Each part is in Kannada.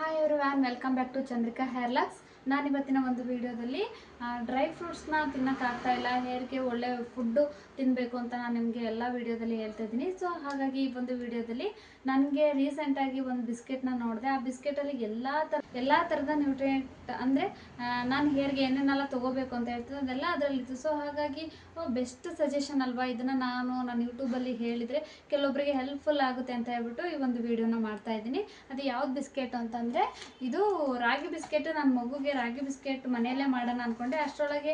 Hi everyone, welcome back to Chandrika hair lux. ನಾನು ಇವತ್ತಿನ ಒಂದು ವಿಡಿಯೋದಲ್ಲಿ ಡ್ರೈ ಫ್ರೂಟ್ಸ್ನ ತಿನ್ನೋಕ್ಕಾಗ್ತಾ ಇಲ್ಲ, ಹೇರ್ಗೆ ಒಳ್ಳೆ ಫುಡ್ಡು ತಿನ್ನಬೇಕು ಅಂತ ನಾನು ನಿಮಗೆ ಎಲ್ಲ ವಿಡಿಯೋದಲ್ಲಿ ಹೇಳ್ತಾ ಇದ್ದೀನಿ. ಸೊ ಹಾಗಾಗಿ ಈ ಒಂದು ವಿಡಿಯೋದಲ್ಲಿ ನನಗೆ ರೀಸೆಂಟಾಗಿ ಒಂದು ಬಿಸ್ಕೆಟ್ನ ನೋಡಿದೆ. ಆ ಬಿಸ್ಕೆಟಲ್ಲಿ ಎಲ್ಲ ಥರದ ನ್ಯೂಟ್ರಿಯೆಂಟ್ ಅಂದರೆ ನಾನು ಹೇರ್ಗೆ ಏನೇನೆಲ್ಲ ತೊಗೋಬೇಕು ಅಂತ ಹೇಳ್ತೀನಿ ಅದೆಲ್ಲ ಅದರಲ್ಲಿತ್ತು. ಸೊ ಹಾಗಾಗಿ ಬೆಸ್ಟ್ ಸಜೆಷನ್ ಅಲ್ವಾ, ಇದನ್ನು ನಾನು ಯೂಟ್ಯೂಬಲ್ಲಿ ಹೇಳಿದರೆ ಕೆಲವೊಬ್ಬರಿಗೆ ಹೆಲ್ಪ್ಫುಲ್ ಆಗುತ್ತೆ ಅಂತ ಹೇಳ್ಬಿಟ್ಟು ಈ ಒಂದು ವಿಡಿಯೋನ ಮಾಡ್ತಾ ಇದ್ದೀನಿ. ಅದು ಯಾವ್ದು ಬಿಸ್ಕೆಟ್ ಅಂತಂದರೆ ಇದು ರಾಗಿ ಬಿಸ್ಕೆಟ್. ನನ್ನ ಮಗುಗೆ ರಾಗಿ ಬಿಸ್ಕೆಟ್ ಮನೆಯಲ್ಲೇ ಮಾಡೋಣ ಅಂದ್ಕೊಂಡೆ. ಅಷ್ಟರೊಳಗೆ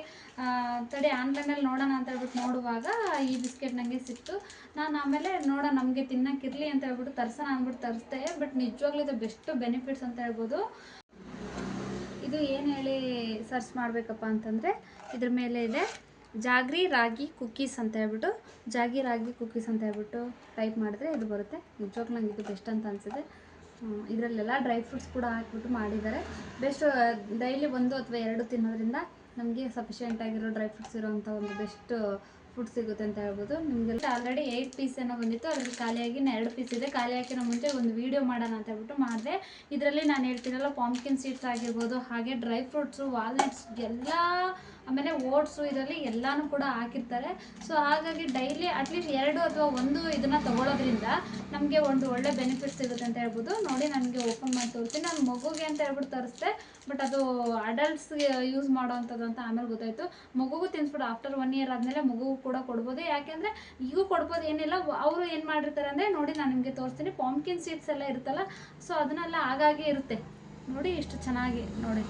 ತಡೆ ಆನ್ಲೈನಲ್ಲಿ ನೋಡೋಣ ಅಂತ ಹೇಳ್ಬಿಟ್ಟು ನೋಡುವಾಗ ಈ ಬಿಸ್ಕೆಟ್ ನನಗೆ ಸಿಕ್ತು. ನಾನು ಆಮೇಲೆ ನೋಡೋಣ ನಮಗೆ ತಿನ್ನೋಕ್ಕಿರಲಿ ಅಂತ ಹೇಳ್ಬಿಟ್ಟು ತರ್ಸೋಣ ಅಂದ್ಬಿಟ್ಟು ತರಿಸ್ದೆ. ಬಟ್ ನಿಜವಾಗ್ಲೂ ಇದು ಬೆಸ್ಟ್ ಬೆನಿಫಿಟ್ಸ್ ಅಂತ ಹೇಳ್ಬೋದು. ಇದು ಏನು ಹೇಳಿ ಸರ್ಚ್ ಮಾಡಬೇಕಪ್ಪ ಅಂತಂದರೆ ಇದ್ರ ಮೇಲೆ ಇದೆ ಜಾಗ್ರಿ ರಾಗಿ ಕುಕ್ಕೀಸ್ ಅಂತ ಹೇಳ್ಬಿಟ್ಟು, ಜಾಗಿ ರಾಗಿ ಕುಕ್ಕೀಸ್ ಅಂತ ಹೇಳ್ಬಿಟ್ಟು ಟೈಪ್ ಮಾಡಿದ್ರೆ ಇದು ಬರುತ್ತೆ. ನಿಜವಾಗ್ಲೂ ನಂಗೆ ಇದು ಬೆಸ್ಟ್ ಅಂತ ಅನಿಸಿದೆ. ಇದರಲ್ಲೆಲ್ಲ ಡ್ರೈ ಫ್ರೂಟ್ಸ್ ಕೂಡ ಹಾಕ್ಬಿಟ್ಟು ಮಾಡಿದ್ದಾರೆ. ಬೆಸ್ಟ್ ಡೈಲಿ 1 ಅಥವಾ 2 ತಿನ್ನೋದ್ರಿಂದ ನಮಗೆ ಸಫಿಷಿಯೆಂಟ್ ಆಗಿರೋ ಡ್ರೈ ಫ್ರೂಟ್ಸ್ ಇರೋವಂಥ ಒಂದು ಬೆಸ್ಟ್ ಫುಡ್ ಸಿಗುತ್ತೆ ಅಂತ ಹೇಳ್ಬೋದು. ನಿಮಗೆಲ್ಲ ಆಲ್ರೆಡಿ 8 ಪೀಸ್ ಏನೋ ಬಂದಿತ್ತು, ಅದರಲ್ಲಿ ಖಾಲಿಯಾಗಿ 2 ಪೀಸ್ ಇದೆ. ಖಾಲಿ ಹಾಕಿನ ಮುಂಚೆ ಒಂದು ವೀಡಿಯೋ ಮಾಡೋಣ ಅಂತ ಹೇಳ್ಬಿಟ್ಟು ಮಾಡಿದೆ. ಇದರಲ್ಲಿ ನಾನು ಹೇಳ್ತೀನಲ್ಲ, ಪಾಂಪ್ಕಿನ್ ಸೀಡ್ಸ್ ಆಗಿರ್ಬೋದು, ಹಾಗೆ ಡ್ರೈ ಫ್ರೂಟ್ಸು, ವಾಲ್ನಟ್ಸ್ ಎಲ್ಲ, ಆಮೇಲೆ ಓಟ್ಸು, ಇದರಲ್ಲಿ ಎಲ್ಲನೂ ಕೂಡ ಹಾಕಿರ್ತಾರೆ. ಸೊ ಹಾಗಾಗಿ ಡೈಲಿ ಅಟ್ಲೀಸ್ಟ್ 2 ಅಥವಾ 1 ಇದನ್ನು ತೊಗೊಳೋದ್ರಿಂದ ನಮಗೆ ಒಂದು ಒಳ್ಳೆ ಬೆನಿಫಿಟ್ ಸಿಗುತ್ತೆ ಅಂತ ಹೇಳ್ಬೋದು. ನೋಡಿ, ನನಗೆ ಓಪನ್ ಮಾಡಿ ತೋರಿಸ್ತೀನಿ. ನಾನು ಮಗುಗೆ ಅಂತ ಹೇಳ್ಬಿಟ್ಟು ತರಿಸ್ದೆ, ಬಟ್ ಅದು ಅಡಲ್ಟ್ಸ್ಗೆ ಯೂಸ್ ಮಾಡೋವಂಥದ್ದು ಅಂತ ಆಮೇಲೆ ಗೊತ್ತಾಯಿತು. ಮಗುಗೂ ತಿನ್ನಿಸ್ಬಿಟ್ಟು ಆಫ್ಟರ್ 1 ಇಯರ್ ಆದಮೇಲೆ ಮಗುಗೂ ಕೂಡ ಕೊಡ್ಬೋದು. ಯಾಕೆಂದರೆ ಈಗೂ ಕೊಡ್ಬೋದು, ಏನಿಲ್ಲ. ಅವರು ಏನು ಮಾಡಿರ್ತಾರೆ ಅಂದರೆ, ನೋಡಿ ನಾನು ನಿಮಗೆ ತೋರಿಸ್ತೀನಿ. ಪಾಂಪ್ಕಿನ್ ಸೀಡ್ಸ್ ಎಲ್ಲ ಇರುತ್ತಲ್ಲ, ಸೊ ಅದನ್ನೆಲ್ಲ ಆಗಾಗ್ಗೆ ಇರುತ್ತೆ ನೋಡಿ, ಇಷ್ಟು ಚೆನ್ನಾಗಿ ನೋಡಿ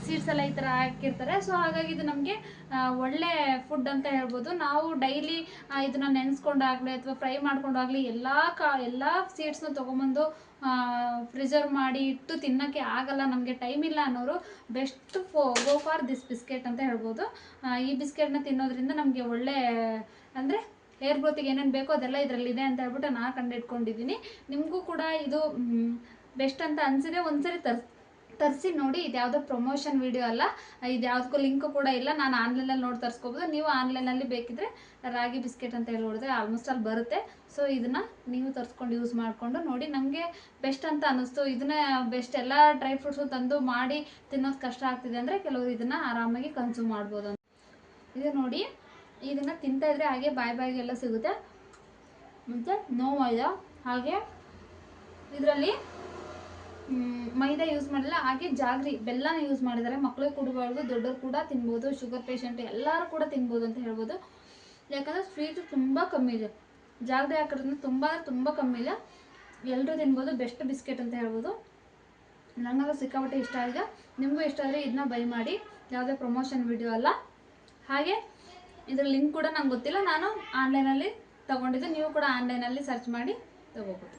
ಸೀಡ್ಸ್ ಎಲ್ಲ ಈ ಥರ ಹಾಕಿರ್ತಾರೆ. ಸೊ ಹಾಗಾಗಿ ಇದು ನಮಗೆ ಒಳ್ಳೆ ಫುಡ್ ಅಂತ ಹೇಳ್ಬೋದು. ನಾವು ಡೈಲಿ ಇದನ್ನು ನೆನೆಸ್ಕೊಂಡಾಗಲಿ ಅಥವಾ ಫ್ರೈ ಮಾಡ್ಕೊಂಡಾಗಲಿ ಎಲ್ಲ ಸೀಡ್ಸ್ನ ತೊಗೊಂಬಂದು ಪ್ರಿಸರ್ವ್ ಮಾಡಿ ಇಟ್ಟು ತಿನ್ನೋಕ್ಕೆ ಆಗಲ್ಲ, ನಮಗೆ ಟೈಮ್ ಇಲ್ಲ ಅನ್ನೋರು best go for this biscuit ಅಂತ ಹೇಳ್ಬೋದು. ಈ ಬಿಸ್ಕೆಟ್ನ ತಿನ್ನೋದ್ರಿಂದ ನಮಗೆ ಒಳ್ಳೆ ಅಂದರೆ ಹೇರ್ ಗ್ರೋತಿಗೆ ಏನೇನು ಬೇಕೋ ಅದೆಲ್ಲ ಇದರಲ್ಲಿದೆ ಅಂತ ಹೇಳ್ಬಿಟ್ಟು ನಾನು ಕಂಡುಹಿಡ್ಕೊಂಡಿದ್ದೀನಿ. ನಿಮಗೂ ಕೂಡ ಇದು ಬೆಸ್ಟ್ ಅಂತ ಅನಿಸಿದೆ. ಒಂದ್ಸರಿ ತರಿಸಿ ನೋಡಿ. ಇದು ಯಾವುದೋ ಪ್ರಮೋಷನ್ ವಿಡಿಯೋ ಅಲ್ಲ, ಇದು ಯಾವುದಕ್ಕೂ ಲಿಂಕು ಕೂಡ ಇಲ್ಲ. ನಾನು ಆನ್ಲೈನಲ್ಲಿ ನೋಡಿ ತರಿಸ್ಕೋಬೋದು. ನೀವು ಆನ್ಲೈನಲ್ಲಿ ಬೇಕಿದ್ರೆ ರಾಗಿ ಬಿಸ್ಕೆಟ್ ಅಂತ ಹೇಳಿ ನೋಡಿದ್ರೆ ಆಲ್ಮೋಸ್ಟ್ ಅಲ್ಲಿ ಬರುತ್ತೆ. ಸೊ ಇದನ್ನು ನೀವು ತರಿಸ್ಕೊಂಡು ಯೂಸ್ ಮಾಡಿಕೊಂಡು ನೋಡಿ. ನನಗೆ ಬೆಸ್ಟ್ ಅಂತ ಅನ್ನಿಸ್ತು. ಇದನ್ನ ಬೆಸ್ಟ್ ಎಲ್ಲ ಡ್ರೈ ಫ್ರೂಟ್ಸು ತಂದು ಮಾಡಿ ತಿನ್ನೋದು ಕಷ್ಟ ಆಗ್ತಿದೆ ಅಂದರೆ ಕೆಲವರು ಇದನ್ನು ಆರಾಮಾಗಿ ಕನ್ಸ್ಯೂಮ್ ಮಾಡ್ಬೋದು ಅಂತ. ಇದು ನೋಡಿ, ಇದನ್ನು ತಿಂತಾಯಿದ್ರೆ ಹಾಗೆ ಬಾಯಿಗೆಲ್ಲ ಸಿಗುತ್ತೆ. ಮತ್ತು ನೋ ಮೈದಾ, ಹಾಗೆ ಇದರಲ್ಲಿ ಮೈದಾ ಯೂಸ್ ಮಾಡಿಲ್ಲ. ಹಾಗೆ ಜಾಗ್ರಿ ಬೆಲ್ಲನ ಯೂಸ್ ಮಾಡಿದ್ದಾರೆ. ಮಕ್ಕಳಿಗೆ ಕೊಡಬಾರ್ದು, ದೊಡ್ಡವರು ಕೂಡ ತಿನ್ಬೋದು, ಶುಗರ್ ಪೇಷಂಟ್ ಎಲ್ಲರೂ ಕೂಡ ತಿನ್ಬೋದು ಅಂತ ಹೇಳ್ಬೋದು. ಯಾಕಂದರೆ ಸ್ವೀಟು ತುಂಬ ಕಮ್ಮಿ ಇದೆ. ಜಾಗ್ರಿ ಹಾಕೋದ್ರಿಂದ ತುಂಬ ಕಮ್ಮಿ ಇದೆ, ಎಲ್ಲರೂ ತಿನ್ಬೋದು. ಬೆಸ್ಟ್ ಬಿಸ್ಕೆಟ್ ಅಂತ ಹೇಳ್ಬೋದು. ನನಗೆ ಸಿಕ್ಕಾಪಟ್ಟೆ ಇಷ್ಟ ಆಗಿದೆ. ನಿಮಗೂ ಇಷ್ಟ ಆದರೆ ಇದನ್ನ ಬೈ ಮಾಡಿ. ಯಾವುದೇ ಪ್ರಮೋಷನ್ ವಿಡಿಯೋ ಅಲ್ಲ. ಹಾಗೆ ಇದರ ಲಿಂಕ್ ಕೂಡ ನಂಗೆ ಗೊತ್ತಿಲ್ಲ, ನಾನು ಆನ್ಲೈನಲ್ಲಿ ತೊಗೊಂಡಿದ್ದೆ. ನೀವು ಕೂಡ ಆನ್ಲೈನಲ್ಲಿ ಸರ್ಚ್ ಮಾಡಿ ತೊಗೋಬೋದು.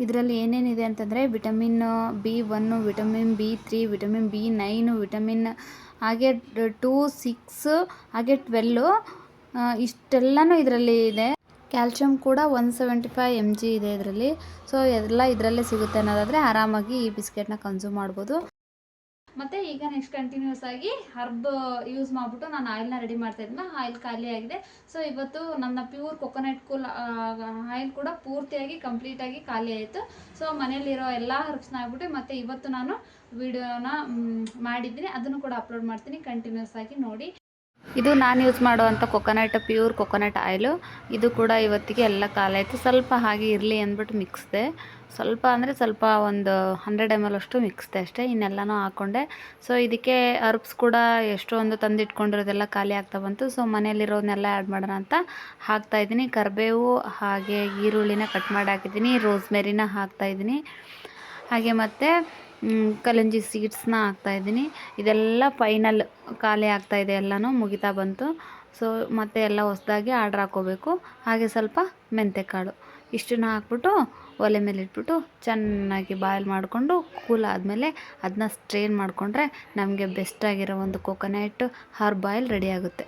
ಇದರಲ್ಲಿ ಏನೇನಿದೆ ಅಂತಂದರೆ vitamin B1, vitamin B3, vitamin B9, vitamin ಹಾಗೆ 2, 6 ಹಾಗೆ 12 ಇಷ್ಟೆಲ್ಲನೂ ಇದರಲ್ಲಿ ಇದೆ. ಕ್ಯಾಲ್ಶಿಯಂ ಕೂಡ 175 mg ಇದೆ ಇದರಲ್ಲಿ. ಸೊ ಎಲ್ಲ ಇದರಲ್ಲೇ ಸಿಗುತ್ತೆ ಅನ್ನೋದಾದರೆ ಆರಾಮಾಗಿ ಈ ಬಿಸ್ಕೆಟ್ನ ಕನ್ಸ್ಯೂಮ್ ಮಾಡ್ಬೋದು. ಮತ್ತು ಈಗ ನೆಕ್ಸ್ಟ್ ಕಂಟಿನ್ಯೂಸ್ ಆಗಿ ಹರ್ಬ್ ಯೂಸ್ ಮಾಡಿಬಿಟ್ಟು ನಾನು ಆಯಿಲ್ನ ರೆಡಿ ಮಾಡ್ತಾ ಇದ್ದೆ. ಆಯಿಲ್ ಖಾಲಿ ಆಗಿದೆ. ಸೊ ಇವತ್ತು ನನ್ನ ಪ್ಯೂರ್ ಕೊಕೊನಟ್ ಕೂಲ್ ಆಯಿಲ್ ಕೂಡ ಪೂರ್ತಿಯಾಗಿ ಕಂಪ್ಲೀಟಾಗಿ ಖಾಲಿ ಆಯಿತು. ಸೊ ಮನೆಯಲ್ಲಿರೋ ಎಲ್ಲ ಹರ್ಬ್ಸ್ನ ಆಗ್ಬಿಟ್ಟು ಮತ್ತು ಇವತ್ತು ನಾನು ವಿಡಿಯೋನ ಮಾಡಿದ್ದೀನಿ, ಅದನ್ನು ಕೂಡ ಅಪ್ಲೋಡ್ ಮಾಡ್ತೀನಿ. ಕಂಟಿನ್ಯೂಸ್ ಆಗಿ ನೋಡಿ. ಇದು ನಾನು ಯೂಸ್ ಮಾಡುವಂಥ ಪ್ಯೂರ್ ಕೊಕೊನಟ್ ಆಯಿಲು. ಇದು ಕೂಡ ಇವತ್ತಿಗೆ ಎಲ್ಲ ಖಾಲಿ ಆಯಿತು. ಸ್ವಲ್ಪ ಹಾಗೆ ಇರಲಿ ಅಂದ್ಬಿಟ್ಟು ಮಿಕ್ಸ್ದೆ. ಸ್ವಲ್ಪ ಅಂದರೆ ಸ್ವಲ್ಪ ಒಂದು 100 ml ಅಷ್ಟು ಮಿಕ್ಸ್ದೆ ಅಷ್ಟೇ, ಇನ್ನೆಲ್ಲನೂ ಹಾಕ್ಕೊಂಡೆ. ಸೊ ಇದಕ್ಕೆ ಹರ್ಬ್ಸ್ ಕೂಡ ಎಷ್ಟೊಂದು ತಂದಿಟ್ಕೊಂಡಿರೋದೆಲ್ಲ ಖಾಲಿ ಆಗ್ತಾ ಬಂತು. ಸೊ ಮನೆಯಲ್ಲಿರೋದನ್ನೆಲ್ಲ ಆ್ಯಡ್ ಮಾಡೋಣ ಅಂತ ಹಾಕ್ತಾಯಿದ್ದೀನಿ. ಕರಿಬೇವು ಹಾಗೆ ಈರುಳ್ಳಿನ ಕಟ್ ಮಾಡಿ ಹಾಕಿದ್ದೀನಿ. ರೋಸ್ಮೆರಿನ ಹಾಕ್ತಾಯಿದ್ದೀನಿ. ಹಾಗೆ ಮತ್ತು ಕಲಂಜಿ ಸೀಡ್ಸ್ನ ಹಾಕ್ತಾಯಿದ್ದೀನಿ. ಇದೆಲ್ಲ ಫೈನಲ್ ಖಾಲಿ ಆಗ್ತಾಯಿದೆ, ಎಲ್ಲನೂ ಮುಗಿತಾ ಬಂತು. ಸೊ ಮತ್ತೆ ಎಲ್ಲ ಹೊಸದಾಗಿ ಆರ್ಡ್ರ್ ಹಾಕ್ಕೋಬೇಕು. ಹಾಗೆ ಸ್ವಲ್ಪ ಮೆಂತೆಕಾಳು ಇಷ್ಟನ್ನ ಹಾಕ್ಬಿಟ್ಟು ಒಲೆ ಮೇಲೆ ಇಟ್ಬಿಟ್ಟು ಚೆನ್ನಾಗಿ ಬಾಯ್ಲ್ ಮಾಡಿಕೊಂಡು ಕೂಲ್ ಆದಮೇಲೆ ಅದನ್ನ ಸ್ಟ್ರೈನ್ ಮಾಡಿಕೊಂಡ್ರೆ ನಮಗೆ ಬೆಸ್ಟಾಗಿರೋ ಒಂದು ಕೊಕೊನಟ್ ಹರ್ಬ್ ಆಯಿಲ್ ರೆಡಿ ಆಗುತ್ತೆ.